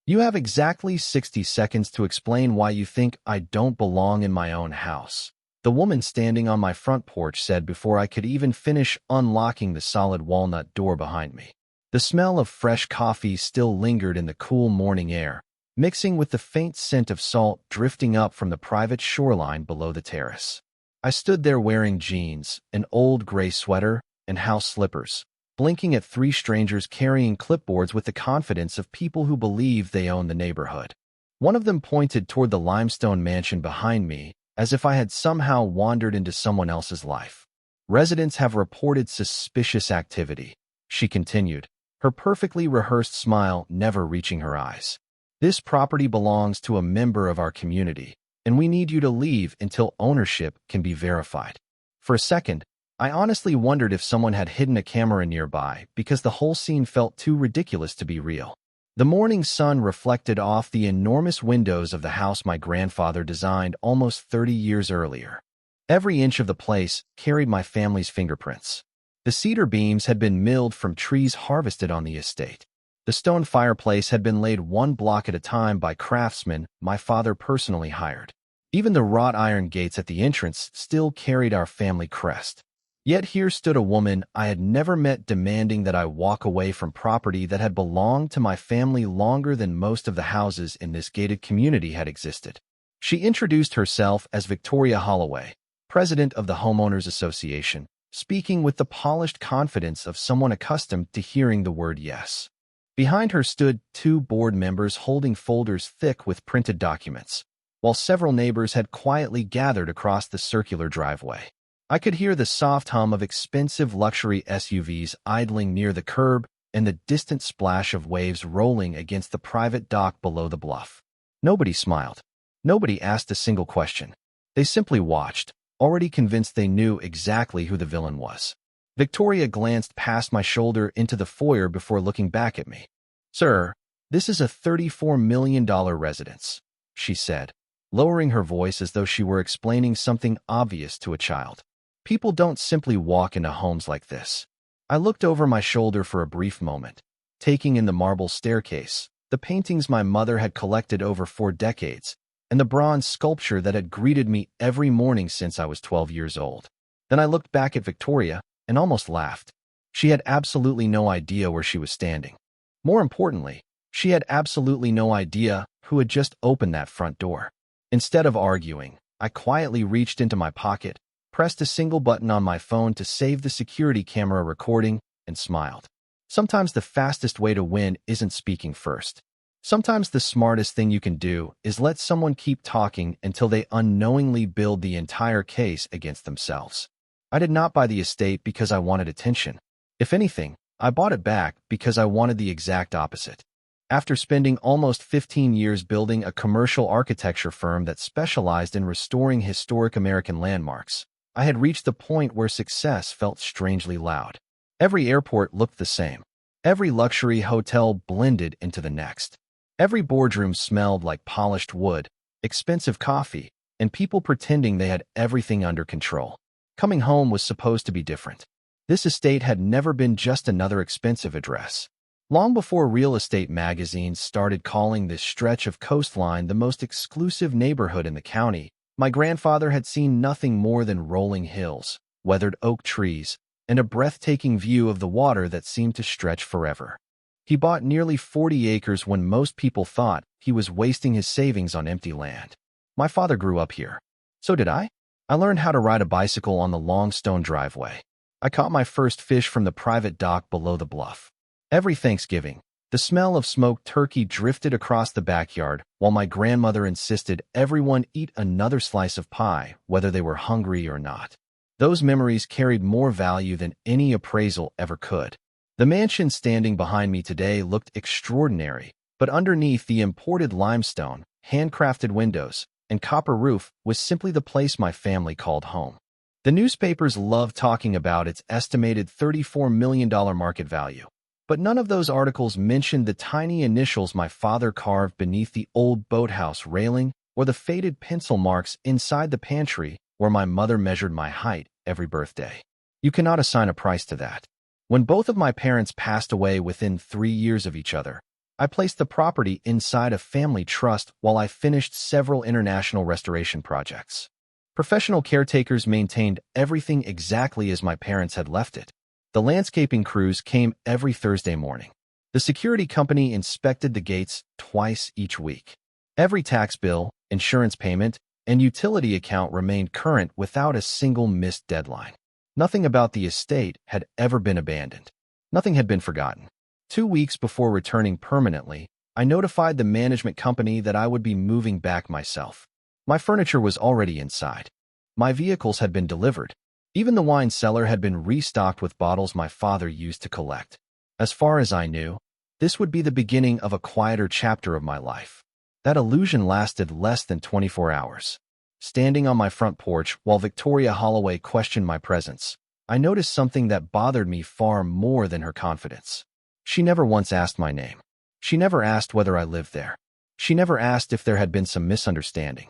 You have exactly 60 seconds to explain why you think I don't belong in my own house, the woman standing on my front porch said before I could even finish unlocking the solid walnut door behind me. The smell of fresh coffee still lingered in the cool morning air, mixing with the faint scent of salt drifting up from the private shoreline below the terrace. I stood there wearing jeans, an old gray sweater, and house slippers, blinking at three strangers carrying clipboards with the confidence of people who believe they own the neighborhood. One of them pointed toward the limestone mansion behind me, as if I had somehow wandered into someone else's life. Residents have reported suspicious activity, she continued, her perfectly rehearsed smile never reaching her eyes. This property belongs to a member of our community, and we need you to leave until ownership can be verified. For a second, I honestly wondered if someone had hidden a camera nearby because the whole scene felt too ridiculous to be real. The morning sun reflected off the enormous windows of the house my grandfather designed almost 30 years earlier. Every inch of the place carried my family's fingerprints. The cedar beams had been milled from trees harvested on the estate. The stone fireplace had been laid one block at a time by craftsmen my father personally hired. Even the wrought iron gates at the entrance still carried our family crest. Yet here stood a woman I had never met demanding that I walk away from property that had belonged to my family longer than most of the houses in this gated community had existed. She introduced herself as Victoria Holloway, president of the Homeowners Association, speaking with the polished confidence of someone accustomed to hearing the word yes. Behind her stood two board members holding folders thick with printed documents, while several neighbors had quietly gathered across the circular driveway. I could hear the soft hum of expensive luxury SUVs idling near the curb and the distant splash of waves rolling against the private dock below the bluff. Nobody smiled. Nobody asked a single question. They simply watched, already convinced they knew exactly who the villain was. Victoria glanced past my shoulder into the foyer before looking back at me. "Sir, this is a $34 million residence," she said, lowering her voice as though she were explaining something obvious to a child. "People don't simply walk into homes like this." I looked over my shoulder for a brief moment, taking in the marble staircase, the paintings my mother had collected over 4 decades, and the bronze sculpture that had greeted me every morning since I was 12 years old. Then I looked back at Victoria and almost laughed. She had absolutely no idea where she was standing. More importantly, she had absolutely no idea who had just opened that front door. Instead of arguing, I quietly reached into my pocket, pressed a single button on my phone to save the security camera recording, and smiled. Sometimes the fastest way to win isn't speaking first. Sometimes the smartest thing you can do is let someone keep talking until they unknowingly build the entire case against themselves. I did not buy the estate because I wanted attention. If anything, I bought it back because I wanted the exact opposite. After spending almost 15 years building a commercial architecture firm that specialized in restoring historic American landmarks, I had reached the point where success felt strangely loud. Every airport looked the same. Every luxury hotel blended into the next. Every boardroom smelled like polished wood, expensive coffee, and people pretending they had everything under control. Coming home was supposed to be different. This estate had never been just another expensive address. Long before real estate magazines started calling this stretch of coastline the most exclusive neighborhood in the county, my grandfather had seen nothing more than rolling hills, weathered oak trees, and a breathtaking view of the water that seemed to stretch forever. He bought nearly 40 acres when most people thought he was wasting his savings on empty land. My father grew up here. So did I. I learned how to ride a bicycle on the long stone driveway. I caught my first fish from the private dock below the bluff. Every Thanksgiving, the smell of smoked turkey drifted across the backyard while my grandmother insisted everyone eat another slice of pie, whether they were hungry or not. Those memories carried more value than any appraisal ever could. The mansion standing behind me today looked extraordinary, but underneath the imported limestone, handcrafted windows, and copper roof was simply the place my family called home. The newspapers loved talking about its estimated $34 million market value, but none of those articles mentioned the tiny initials my father carved beneath the old boathouse railing or the faded pencil marks inside the pantry where my mother measured my height every birthday. You cannot assign a price to that. When both of my parents passed away within 3 years of each other, I placed the property inside a family trust while I finished several international restoration projects. Professional caretakers maintained everything exactly as my parents had left it. The landscaping crews came every Thursday morning. The security company inspected the gates twice each week. Every tax bill, insurance payment, and utility account remained current without a single missed deadline. Nothing about the estate had ever been abandoned. Nothing had been forgotten. 2 weeks before returning permanently, I notified the management company that I would be moving back myself. My furniture was already inside. My vehicles had been delivered. Even the wine cellar had been restocked with bottles my father used to collect. As far as I knew, this would be the beginning of a quieter chapter of my life. That illusion lasted less than 24 hours. Standing on my front porch while Victoria Holloway questioned my presence, I noticed something that bothered me far more than her confidence. She never once asked my name. She never asked whether I lived there. She never asked if there had been some misunderstanding.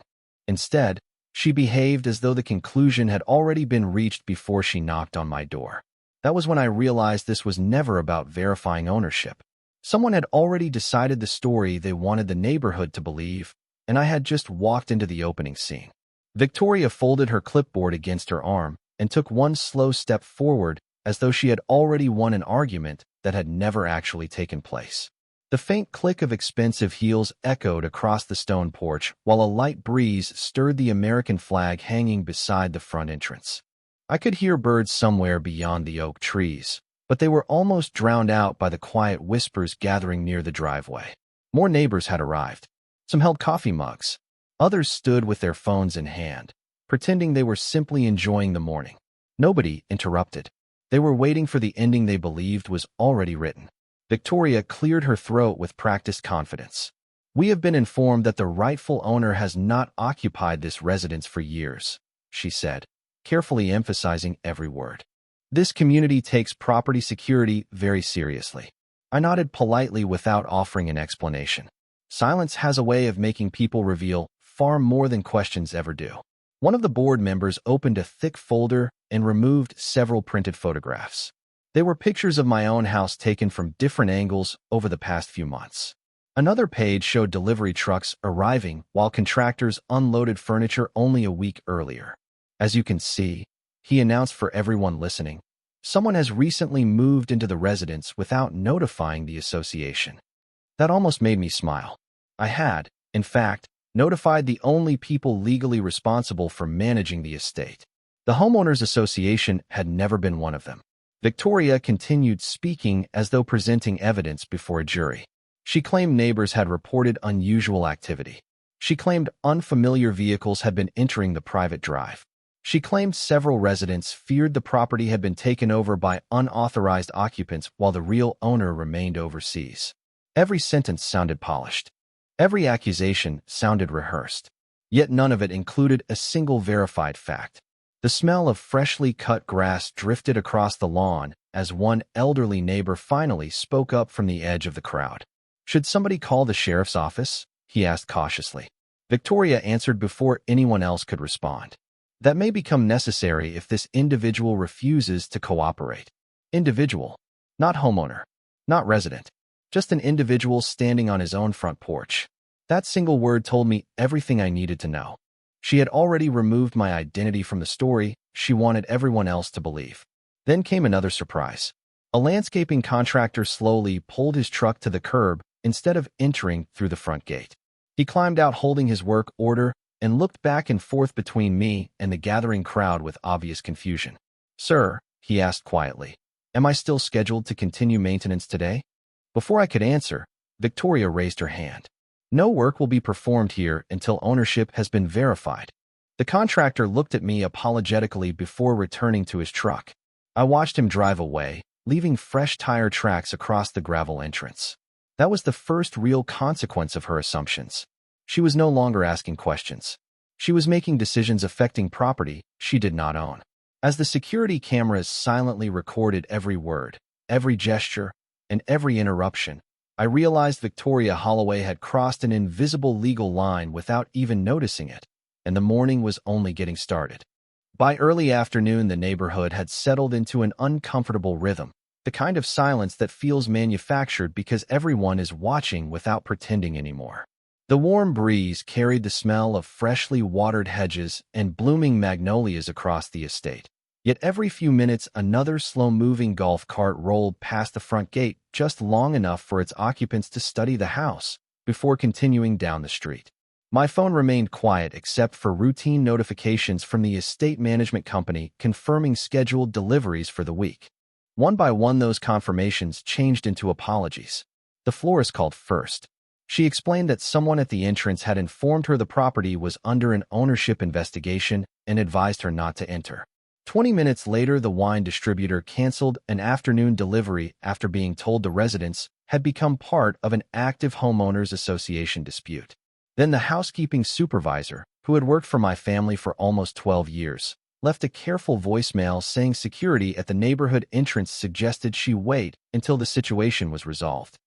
Instead, she behaved as though the conclusion had already been reached before she knocked on my door. That was when I realized this was never about verifying ownership. Someone had already decided the story they wanted the neighborhood to believe, and I had just walked into the opening scene. Victoria folded her clipboard against her arm and took one slow step forward as though she had already won an argument that had never actually taken place. The faint click of expensive heels echoed across the stone porch while a light breeze stirred the American flag hanging beside the front entrance. I could hear birds somewhere beyond the oak trees, but they were almost drowned out by the quiet whispers gathering near the driveway. More neighbors had arrived. Some held coffee mugs. Others stood with their phones in hand, pretending they were simply enjoying the morning. Nobody interrupted. They were waiting for the ending they believed was already written. Victoria cleared her throat with practiced confidence. "We have been informed that the rightful owner has not occupied this residence for years," she said, carefully emphasizing every word. "This community takes property security very seriously." I nodded politely without offering an explanation. Silence has a way of making people reveal far more than questions ever do. One of the board members opened a thick folder and removed several printed photographs. They were pictures of my own house taken from different angles over the past few months. Another page showed delivery trucks arriving while contractors unloaded furniture only a week earlier. "As you can see," he announced for everyone listening, "someone has recently moved into the residence without notifying the association." That almost made me smile. I had, in fact, notified the only people legally responsible for managing the estate. The Homeowners Association had never been one of them. Victoria continued speaking as though presenting evidence before a jury. She claimed neighbors had reported unusual activity. She claimed unfamiliar vehicles had been entering the private drive. She claimed several residents feared the property had been taken over by unauthorized occupants while the real owner remained overseas. Every sentence sounded polished. Every accusation sounded rehearsed. Yet none of it included a single verified fact. The smell of freshly cut grass drifted across the lawn as one elderly neighbor finally spoke up from the edge of the crowd. "Should somebody call the sheriff's office?" he asked cautiously. Victoria answered before anyone else could respond. "That may become necessary if this individual refuses to cooperate." Individual, not homeowner, not resident, just an individual standing on his own front porch. That single word told me everything I needed to know. She had already removed my identity from the story she wanted everyone else to believe. Then came another surprise. A landscaping contractor slowly pulled his truck to the curb instead of entering through the front gate. He climbed out holding his work order and looked back and forth between me and the gathering crowd with obvious confusion. "Sir," he asked quietly, "am I still scheduled to continue maintenance today?" Before I could answer, Victoria raised her hand. "No work will be performed here until ownership has been verified." The contractor looked at me apologetically before returning to his truck. I watched him drive away, leaving fresh tire tracks across the gravel entrance. That was the first real consequence of her assumptions. She was no longer asking questions. She was making decisions affecting property she did not own. As the security cameras silently recorded every word, every gesture, and every interruption, I realized Victoria Holloway had crossed an invisible legal line without even noticing it, and the morning was only getting started. By early afternoon, the neighborhood had settled into an uncomfortable rhythm. The kind of silence that feels manufactured because everyone is watching without pretending anymore. The warm breeze carried the smell of freshly watered hedges and blooming magnolias across the estate. Yet every few minutes another slow-moving golf cart rolled past the front gate just long enough for its occupants to study the house before continuing down the street. My phone remained quiet except for routine notifications from the estate management company confirming scheduled deliveries for the week. One by one, those confirmations changed into apologies. The florist called first. She explained that someone at the entrance had informed her the property was under an ownership investigation and advised her not to enter. 20 minutes later, the wine distributor canceled an afternoon delivery after being told the residents had become part of an active homeowners association dispute. Then the housekeeping supervisor, who had worked for my family for almost 12 years, left a careful voicemail saying security at the neighborhood entrance suggested she wait until the situation was resolved.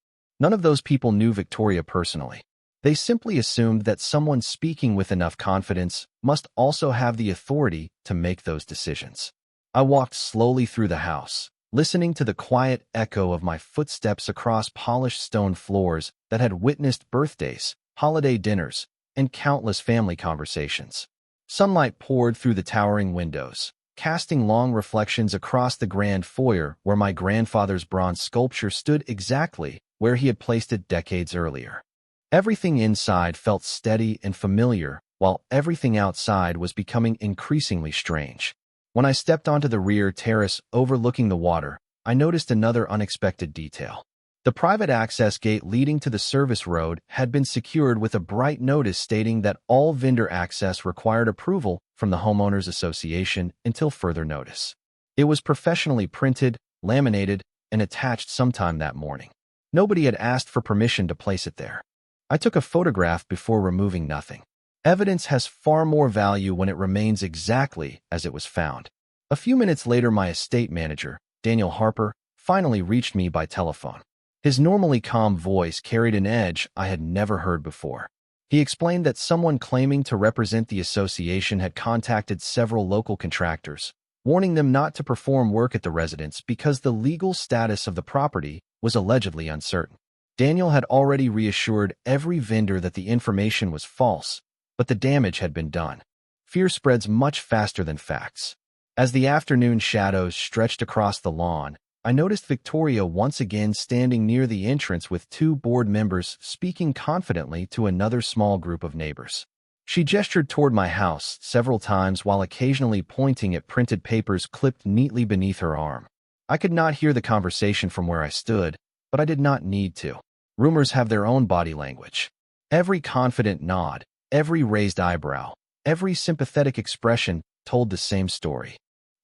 None of those people knew Victoria personally. They simply assumed that someone speaking with enough confidence must also have the authority to make those decisions. I walked slowly through the house, listening to the quiet echo of my footsteps across polished stone floors that had witnessed birthdays, holiday dinners, and countless family conversations. Sunlight poured through the towering windows, casting long reflections across the grand foyer where my grandfather's bronze sculpture stood exactly where he had placed it decades earlier. Everything inside felt steady and familiar, while everything outside was becoming increasingly strange. When I stepped onto the rear terrace overlooking the water, I noticed another unexpected detail. The private access gate leading to the service road had been secured with a bright notice stating that all vendor access required approval from the Homeowners Association until further notice. It was professionally printed, laminated, and attached sometime that morning. Nobody had asked for permission to place it there. I took a photograph before removing nothing. Evidence has far more value when it remains exactly as it was found. A few minutes later, my estate manager, Daniel Harper, finally reached me by telephone. His normally calm voice carried an edge I had never heard before. He explained that someone claiming to represent the association had contacted several local contractors, warning them not to perform work at the residence because the legal status of the property was allegedly uncertain. Daniel had already reassured every vendor that the information was false, but the damage had been done. Fear spreads much faster than facts. As the afternoon shadows stretched across the lawn, I noticed Victoria once again standing near the entrance with two board members speaking confidently to another small group of neighbors. She gestured toward my house several times while occasionally pointing at printed papers clipped neatly beneath her arm. I could not hear the conversation from where I stood, but I did not need to. Rumors have their own body language. Every confident nod, every raised eyebrow, every sympathetic expression told the same story.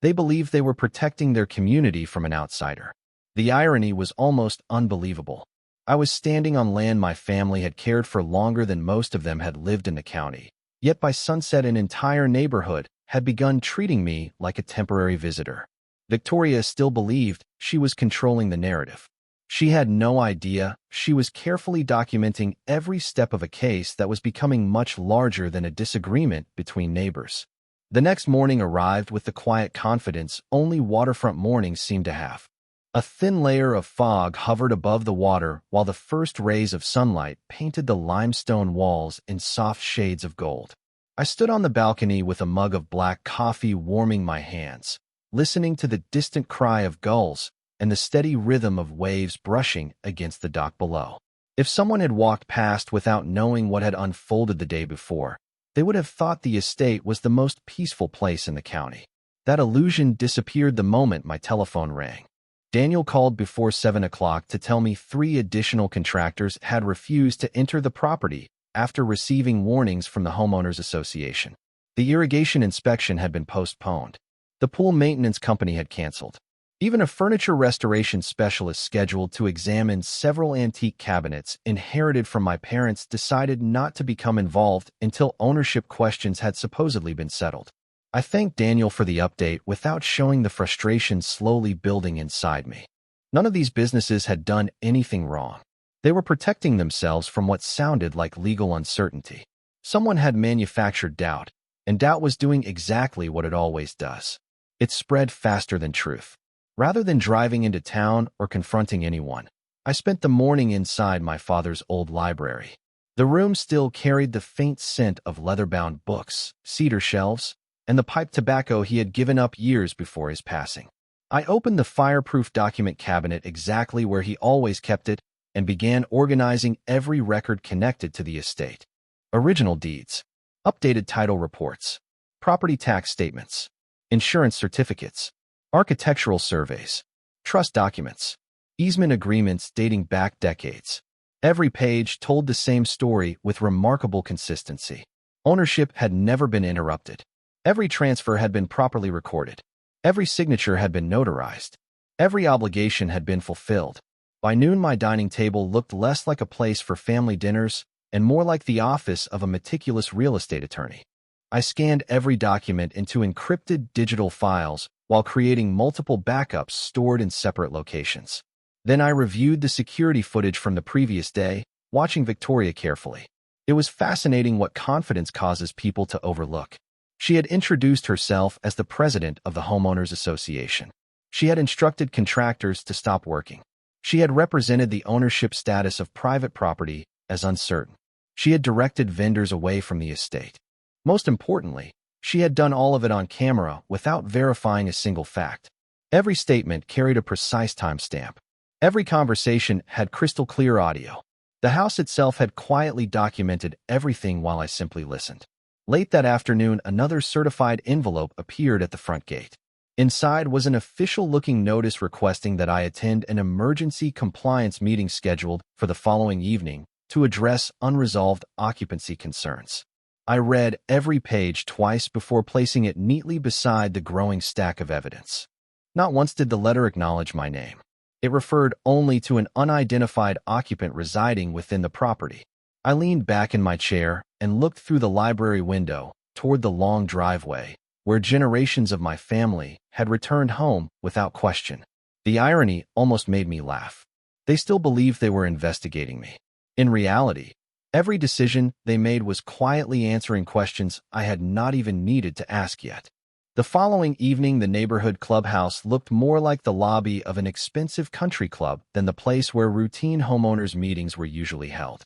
They believed they were protecting their community from an outsider. The irony was almost unbelievable. I was standing on land my family had cared for longer than most of them had lived in the county. Yet by sunset an entire neighborhood had begun treating me like a temporary visitor. Victoria still believed she was controlling the narrative. She had no idea she was carefully documenting every step of a case that was becoming much larger than a disagreement between neighbors. The next morning arrived with the quiet confidence only waterfront mornings seem to have. A thin layer of fog hovered above the water while the first rays of sunlight painted the limestone walls in soft shades of gold. I stood on the balcony with a mug of black coffee warming my hands, listening to the distant cry of gulls and the steady rhythm of waves brushing against the dock below. If someone had walked past without knowing what had unfolded the day before, they would have thought the estate was the most peaceful place in the county. That illusion disappeared the moment my telephone rang. Daniel called before 7 o'clock to tell me 3 additional contractors had refused to enter the property after receiving warnings from the Homeowners Association. The irrigation inspection had been postponed. The pool maintenance company had canceled. Even a furniture restoration specialist scheduled to examine several antique cabinets inherited from my parents decided not to become involved until ownership questions had supposedly been settled. I thanked Daniel for the update without showing the frustration slowly building inside me. None of these businesses had done anything wrong. They were protecting themselves from what sounded like legal uncertainty. Someone had manufactured doubt, and doubt was doing exactly what it always does. It spread faster than truth. Rather than driving into town or confronting anyone, I spent the morning inside my father's old library. The room still carried the faint scent of leather-bound books, cedar shelves, and the pipe tobacco he had given up years before his passing. I opened the fireproof document cabinet exactly where he always kept it and began organizing every record connected to the estate. Original deeds, updated title reports, property tax statements, insurance certificates, architectural surveys, trust documents, easement agreements dating back decades. Every page told the same story with remarkable consistency. Ownership had never been interrupted. Every transfer had been properly recorded. Every signature had been notarized. Every obligation had been fulfilled. By noon, my dining table looked less like a place for family dinners and more like the office of a meticulous real estate attorney. I scanned every document into encrypted digital files while creating multiple backups stored in separate locations. Then I reviewed the security footage from the previous day, watching Victoria carefully. It was fascinating what confidence causes people to overlook. She had introduced herself as the president of the Homeowners Association. She had instructed contractors to stop working. She had represented the ownership status of private property as uncertain. She had directed vendors away from the estate. Most importantly, she had done all of it on camera without verifying a single fact. Every statement carried a precise timestamp. Every conversation had crystal clear audio. The house itself had quietly documented everything while I simply listened. Late that afternoon, another certified envelope appeared at the front gate. Inside was an official-looking notice requesting that I attend an emergency compliance meeting scheduled for the following evening to address unresolved occupancy concerns. I read every page twice before placing it neatly beside the growing stack of evidence. Not once did the letter acknowledge my name. It referred only to an unidentified occupant residing within the property. I leaned back in my chair and looked through the library window toward the long driveway, where generations of my family had returned home without question. The irony almost made me laugh. They still believed they were investigating me. In reality, every decision they made was quietly answering questions I had not even needed to ask yet. The following evening, the neighborhood clubhouse looked more like the lobby of an expensive country club than the place where routine homeowners' meetings were usually held.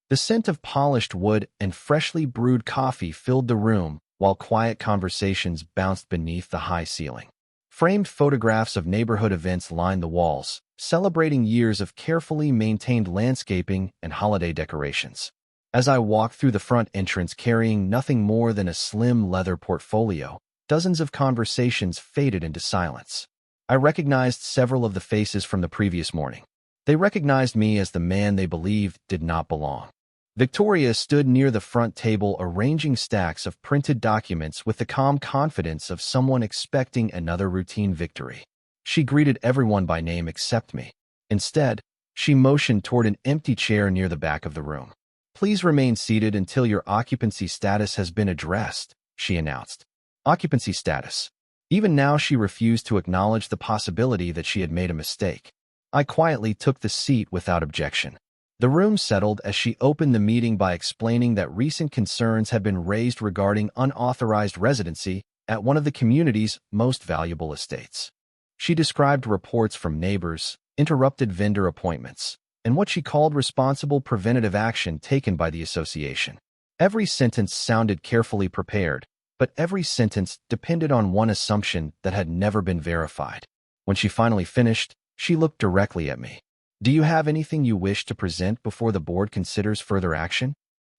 The scent of polished wood and freshly brewed coffee filled the room, while quiet conversations bounced beneath the high ceiling. Framed photographs of neighborhood events lined the walls, celebrating years of carefully maintained landscaping and holiday decorations. As I walked through the front entrance carrying nothing more than a slim leather portfolio, dozens of conversations faded into silence. I recognized several of the faces from the previous morning. They recognized me as the man they believed did not belong. Victoria stood near the front table arranging stacks of printed documents with the calm confidence of someone expecting another routine victory. She greeted everyone by name except me. Instead, she motioned toward an empty chair near the back of the room. "Please remain seated until your occupancy status has been addressed," she announced. Occupancy status. Even now, she refused to acknowledge the possibility that she had made a mistake. I quietly took the seat without objection. The room settled as she opened the meeting by explaining that recent concerns had been raised regarding unauthorized residency at one of the community's most valuable estates. She described reports from neighbors, interrupted vendor appointments, and what she called responsible preventative action taken by the association. Every sentence sounded carefully prepared, but every sentence depended on one assumption that had never been verified. When she finally finished, she looked directly at me. "Do you have anything you wish to present before the board considers further action?"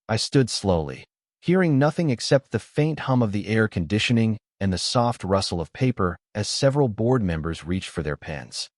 I stood slowly, hearing nothing except the faint hum of the air conditioning and the soft rustle of paper as several board members reached for their pens.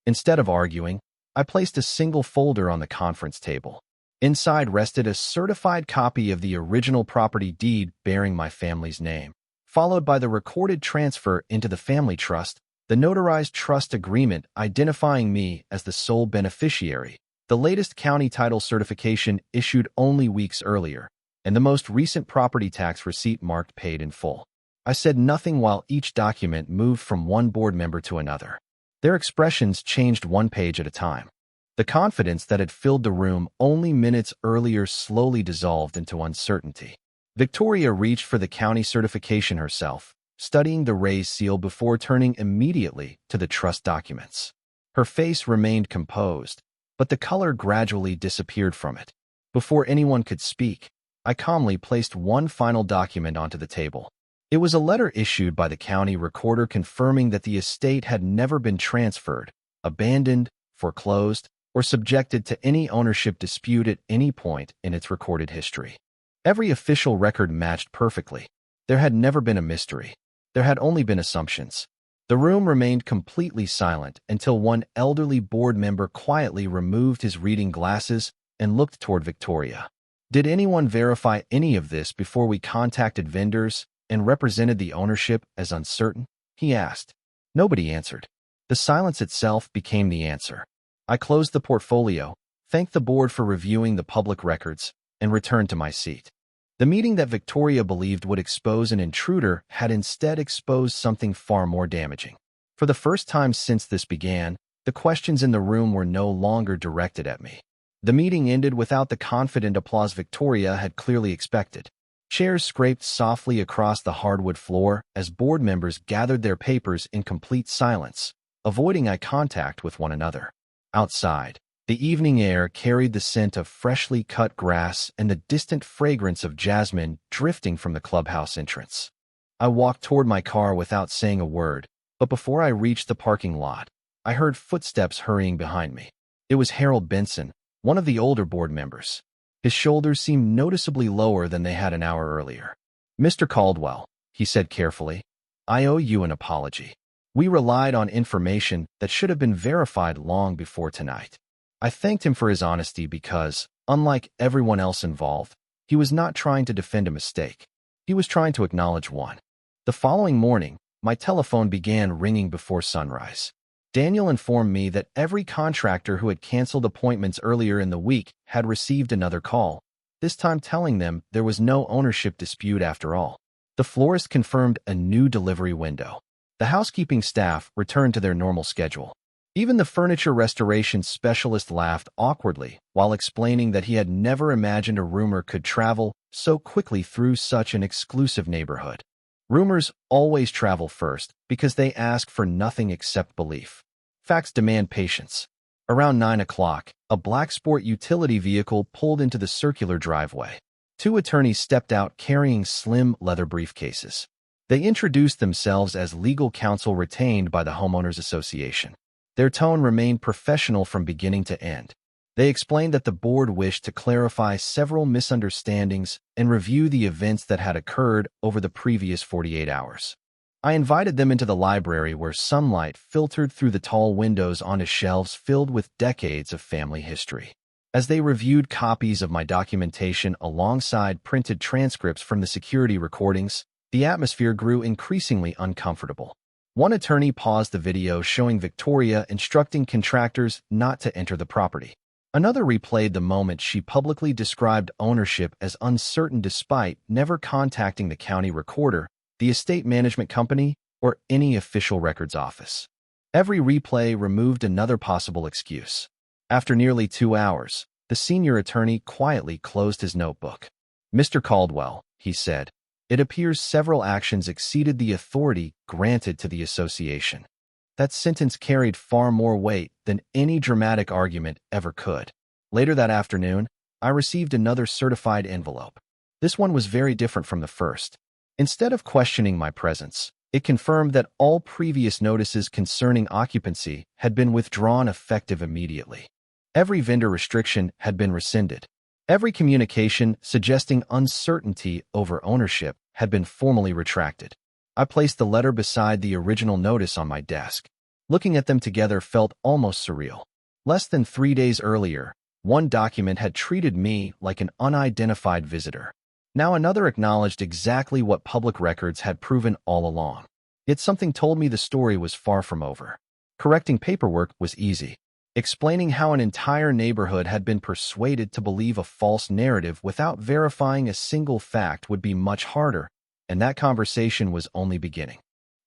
Instead of arguing, I placed a single folder on the conference table. Inside rested a certified copy of the original property deed bearing my family's name, followed by the recorded transfer into the family trust, the notarized trust agreement identifying me as the sole beneficiary, the latest county title certification issued only weeks earlier, and the most recent property tax receipt marked paid in full. I said nothing while each document moved from one board member to another. Their expressions changed one page at a time. The confidence that had filled the room only minutes earlier slowly dissolved into uncertainty. Victoria reached for the county certification herself, studying the raised seal before turning immediately to the trust documents. Her face remained composed, but the color gradually disappeared from it. Before anyone could speak, I calmly placed one final document onto the table. It was a letter issued by the county recorder confirming that the estate had never been transferred, abandoned, foreclosed, or subjected to any ownership dispute at any point in its recorded history. Every official record matched perfectly. There had never been a mystery. There had only been assumptions. The room remained completely silent until one elderly board member quietly removed his reading glasses and looked toward Victoria. "Did anyone verify any of this before we contacted vendors and represented the ownership as uncertain?" he asked. Nobody answered. The silence itself became the answer. I closed the portfolio, thanked the board for reviewing the public records, and returned to my seat. The meeting that Victoria believed would expose an intruder had instead exposed something far more damaging. For the first time since this began, the questions in the room were no longer directed at me. The meeting ended without the confident applause Victoria had clearly expected. Chairs scraped softly across the hardwood floor as board members gathered their papers in complete silence, avoiding eye contact with one another. Outside, the evening air carried the scent of freshly cut grass and the distant fragrance of jasmine drifting from the clubhouse entrance. I walked toward my car without saying a word, but before I reached the parking lot, I heard footsteps hurrying behind me. It was Harold Benson, one of the older board members. His shoulders seemed noticeably lower than they had an hour earlier. "Mr. Caldwell," he said carefully, "I owe you an apology. We relied on information that should have been verified long before tonight." I thanked him for his honesty because, unlike everyone else involved, he was not trying to defend a mistake. He was trying to acknowledge one. The following morning, my telephone began ringing before sunrise. Daniel informed me that every contractor who had canceled appointments earlier in the week had received another call, this time telling them there was no ownership dispute after all. The florist confirmed a new delivery window. The housekeeping staff returned to their normal schedule. Even the furniture restoration specialist laughed awkwardly while explaining that he had never imagined a rumor could travel so quickly through such an exclusive neighborhood. Rumors always travel first because they ask for nothing except belief. Facts demand patience. Around 9 o'clock, a black sport utility vehicle pulled into the circular driveway. Two attorneys stepped out carrying slim leather briefcases. They introduced themselves as legal counsel retained by the Homeowners Association. Their tone remained professional from beginning to end. They explained that the board wished to clarify several misunderstandings and review the events that had occurred over the previous 48 hours. I invited them into the library where sunlight filtered through the tall windows onto shelves filled with decades of family history. As they reviewed copies of my documentation alongside printed transcripts from the security recordings, the atmosphere grew increasingly uncomfortable. One attorney paused the video showing Victoria instructing contractors not to enter the property. Another replayed the moment she publicly described ownership as uncertain despite never contacting the county recorder, the estate management company, or any official records office. Every replay removed another possible excuse. After nearly 2 hours, the senior attorney quietly closed his notebook. "Mr. Caldwell," he said, "it appears several actions exceeded the authority granted to the association." That sentence carried far more weight than any dramatic argument ever could. Later that afternoon, I received another certified envelope. This one was very different from the first. Instead of questioning my presence, it confirmed that all previous notices concerning occupancy had been withdrawn effective immediately. Every vendor restriction had been rescinded. Every communication suggesting uncertainty over ownership had been formally retracted. I placed the letter beside the original notice on my desk. Looking at them together felt almost surreal. Less than 3 days earlier, one document had treated me like an unidentified visitor. Now another acknowledged exactly what public records had proven all along. Yet something told me the story was far from over. Correcting paperwork was easy. Explaining how an entire neighborhood had been persuaded to believe a false narrative without verifying a single fact would be much harder, and that conversation was only beginning.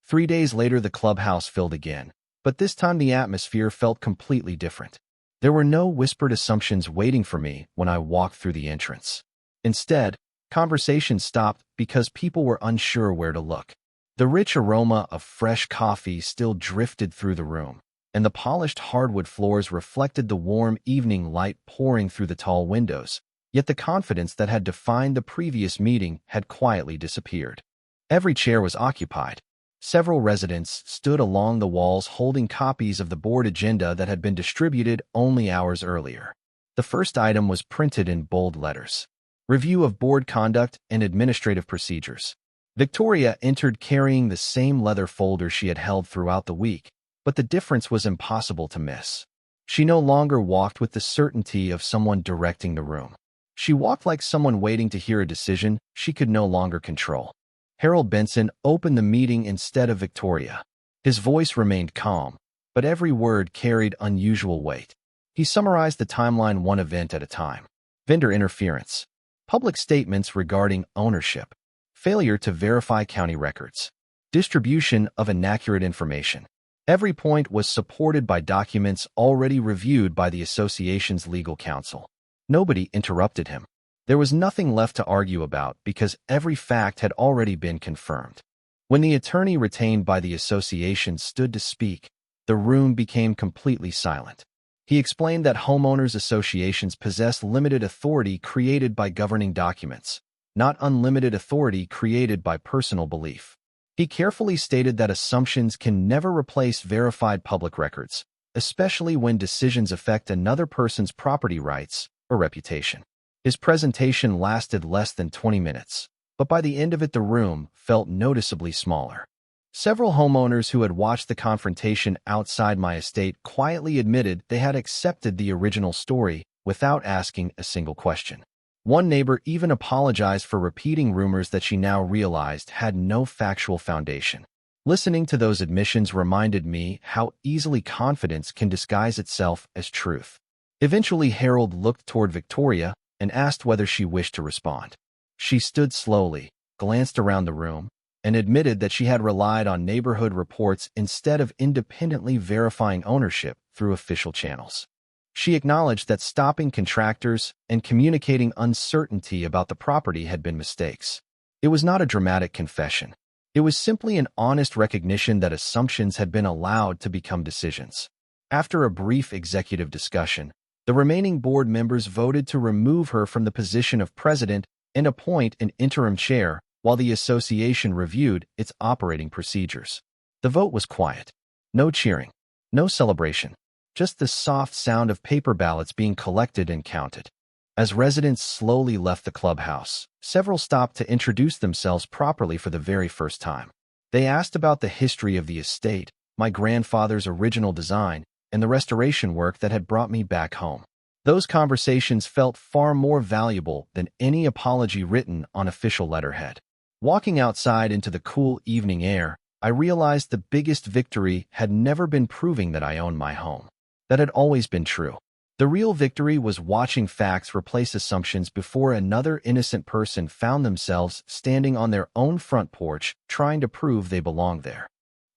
3 days later, the clubhouse filled again, but this time the atmosphere felt completely different. There were no whispered assumptions waiting for me when I walked through the entrance. Instead, conversations stopped because people were unsure where to look. The rich aroma of fresh coffee still drifted through the room, and the polished hardwood floors reflected the warm evening light pouring through the tall windows, yet the confidence that had defined the previous meeting had quietly disappeared. Every chair was occupied. Several residents stood along the walls holding copies of the board agenda that had been distributed only hours earlier. The first item was printed in bold letters. Review of board conduct and administrative procedures. Victoria entered carrying the same leather folder she had held throughout the week, but the difference was impossible to miss. She no longer walked with the certainty of someone directing the room. She walked like someone waiting to hear a decision she could no longer control. Harold Benson opened the meeting instead of Victoria. His voice remained calm, but every word carried unusual weight. He summarized the timeline one event at a time. Vendor interference. Public statements regarding ownership. Failure to verify county records. Distribution of inaccurate information. Every point was supported by documents already reviewed by the association's legal counsel. Nobody interrupted him. There was nothing left to argue about because every fact had already been confirmed. When the attorney retained by the association stood to speak, the room became completely silent. He explained that homeowners associations possess limited authority created by governing documents, not unlimited authority created by personal belief. He carefully stated that assumptions can never replace verified public records, especially when decisions affect another person's property rights or reputation. His presentation lasted less than 20 minutes, but by the end of it the room felt noticeably smaller. Several homeowners who had watched the confrontation outside my estate quietly admitted they had accepted the original story without asking a single question. One neighbor even apologized for repeating rumors that she now realized had no factual foundation. Listening to those admissions reminded me how easily confidence can disguise itself as truth. Eventually, Harold looked toward Victoria and asked whether she wished to respond. She stood slowly, glanced around the room, and admitted that she had relied on neighborhood reports instead of independently verifying ownership through official channels. She acknowledged that stopping contractors and communicating uncertainty about the property had been mistakes. It was not a dramatic confession. It was simply an honest recognition that assumptions had been allowed to become decisions. After a brief executive discussion, the remaining board members voted to remove her from the position of president and appoint an interim chair while the association reviewed its operating procedures. The vote was quiet. No cheering, no celebration, just the soft sound of paper ballots being collected and counted. As residents slowly left the clubhouse, several stopped to introduce themselves properly for the very first time. They asked about the history of the estate, my grandfather's original design, and the restoration work that had brought me back home. Those conversations felt far more valuable than any apology written on official letterhead. Walking outside into the cool evening air, I realized the biggest victory had never been proving that I owned my home. That had always been true. The real victory was watching facts replace assumptions before another innocent person found themselves standing on their own front porch trying to prove they belonged there.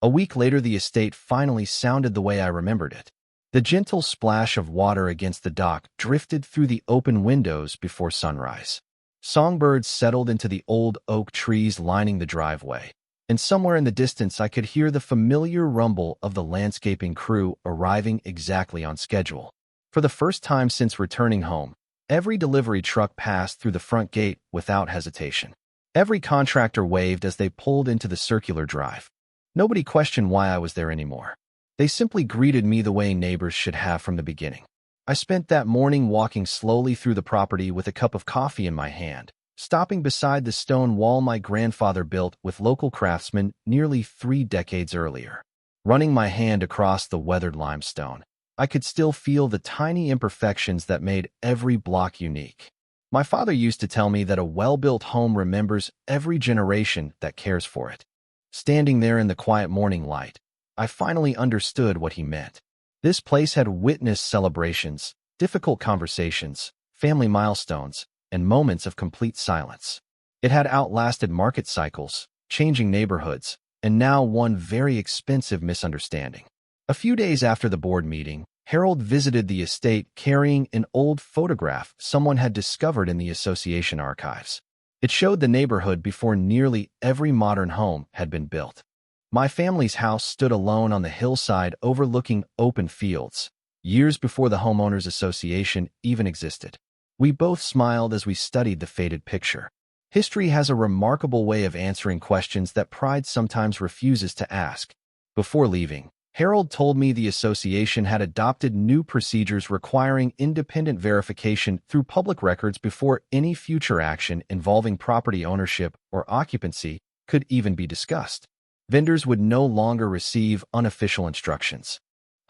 A week later, the estate finally sounded the way I remembered it. The gentle splash of water against the dock drifted through the open windows before sunrise. Songbirds settled into the old oak trees lining the driveway, and somewhere in the distance I could hear the familiar rumble of the landscaping crew arriving exactly on schedule. For the first time since returning home, every delivery truck passed through the front gate without hesitation. Every contractor waved as they pulled into the circular drive. Nobody questioned why I was there anymore. They simply greeted me the way neighbors should have from the beginning. I spent that morning walking slowly through the property with a cup of coffee in my hand, stopping beside the stone wall my grandfather built with local craftsmen nearly 3 decades earlier. Running my hand across the weathered limestone, I could still feel the tiny imperfections that made every block unique. My father used to tell me that a well-built home remembers every generation that cares for it. Standing there in the quiet morning light, I finally understood what he meant. This place had witnessed celebrations, difficult conversations, family milestones, and moments of complete silence. It had outlasted market cycles, changing neighborhoods, and now one very expensive misunderstanding. A few days after the board meeting, Harold visited the estate carrying an old photograph someone had discovered in the association archives. It showed the neighborhood before nearly every modern home had been built. My family's house stood alone on the hillside overlooking open fields, years before the Homeowners Association even existed. We both smiled as we studied the faded picture. History has a remarkable way of answering questions that pride sometimes refuses to ask. Before leaving, Harold told me the association had adopted new procedures requiring independent verification through public records before any future action involving property ownership or occupancy could even be discussed. Vendors would no longer receive unofficial instructions.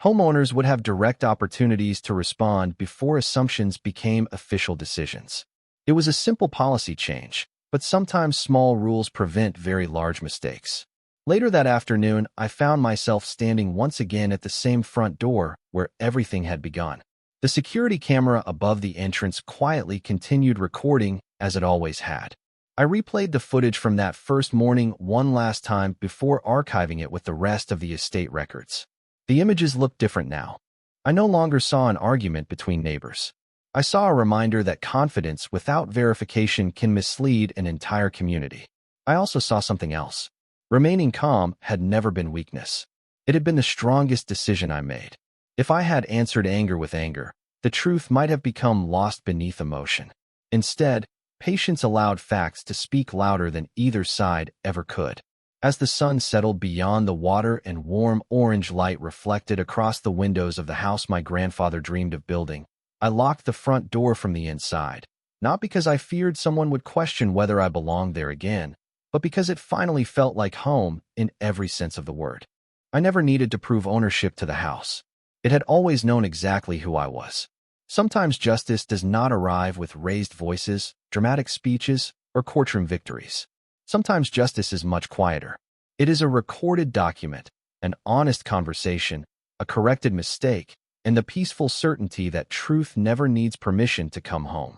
Homeowners would have direct opportunities to respond before assumptions became official decisions. It was a simple policy change, but sometimes small rules prevent very large mistakes. Later that afternoon, I found myself standing once again at the same front door where everything had begun. The security camera above the entrance quietly continued recording as it always had. I replayed the footage from that first morning one last time before archiving it with the rest of the estate records. The images looked different now. I no longer saw an argument between neighbors. I saw a reminder that confidence without verification can mislead an entire community. I also saw something else. Remaining calm had never been weakness. It had been the strongest decision I made. If I had answered anger with anger, the truth might have become lost beneath emotion. Instead, patience allowed facts to speak louder than either side ever could. As the sun settled beyond the water and warm orange light reflected across the windows of the house my grandfather dreamed of building, I locked the front door from the inside, not because I feared someone would question whether I belonged there again, but because it finally felt like home in every sense of the word. I never needed to prove ownership to the house. It had always known exactly who I was. Sometimes justice does not arrive with raised voices, dramatic speeches, or courtroom victories. Sometimes justice is much quieter. It is a recorded document, an honest conversation, a corrected mistake, and the peaceful certainty that truth never needs permission to come home.